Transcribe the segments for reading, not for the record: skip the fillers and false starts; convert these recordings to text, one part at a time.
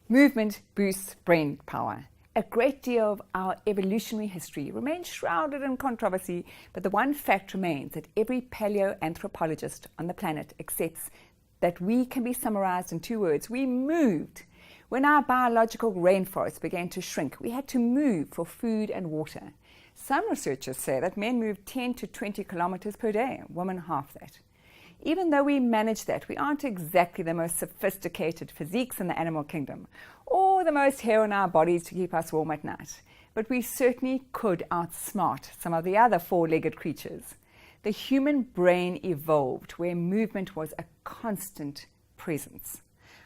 Movement boosts brain power. A great deal of our evolutionary history remains shrouded in controversy, but the one fact remains that every paleo-anthropologist on the planet accepts that we can be summarized in two words: we moved. When our biological rainforest began to shrink, we had to move for food and water. Some researchers say that men move 10 to 20 kilometers per day, women half that. Even though we manage that, we aren't exactly the most sophisticated physiques in the animal kingdom, or the most hair on our bodies to keep us warm at night. But we certainly could outsmart some of the other four-legged creatures. The human brain evolved where movement was a constant presence.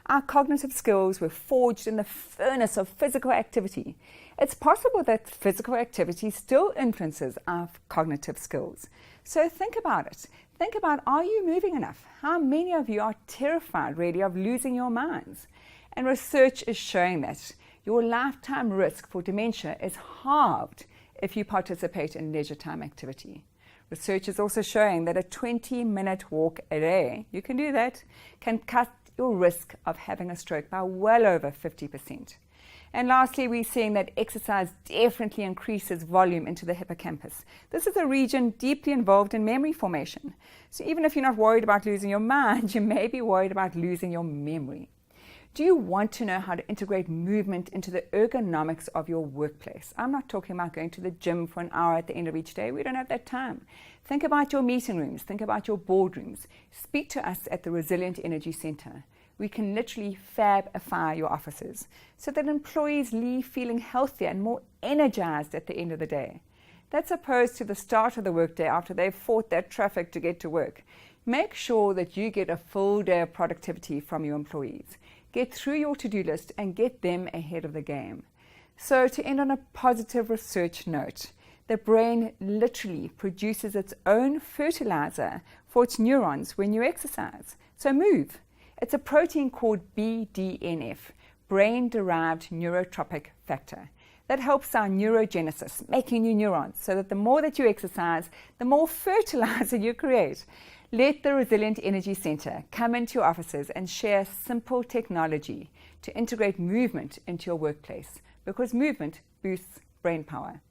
Our cognitive skills were forged in the furnace of physical activity. It's possible that physical activity still influences our cognitive skills. So think about it. Think about, are you moving enough? How many of you are terrified really of losing your minds? And research is showing that your lifetime risk for dementia is halved if you participate in leisure time activity. Research is also showing that a 20-minute walk a day, you can do that, can cut your risk of having a stroke by well over 50%. And lastly, we're seeing that exercise definitely increases volume into the hippocampus. This is a region deeply involved in memory formation. So even if you're not worried about losing your mind, you may be worried about losing your memory. Do you want to know how to integrate movement into the ergonomics of your workplace? I'm not talking about going to the gym for an hour at the end of each day. We don't have that time. Think about your meeting rooms. Think about your boardrooms. Speak to us at the Resilient Energy Center. We can literally fabify your offices so that employees leave feeling healthier and more energized at the end of the day. That's opposed to the start of the workday after they've fought that traffic to get to work. Make sure that you get a full day of productivity from your employees. Get through your to-do list and get them ahead of the game. So to end on a positive research note, the brain literally produces its own fertilizer for its neurons when you exercise. So move. It's a protein called BDNF, brain-derived neurotropic factor, that helps our neurogenesis, making new neurons, so that the more that you exercise, the more fertilizer you create. Let the Resilient Energy Center come into your offices and share simple technology to integrate movement into your workplace, because movement boosts brain power.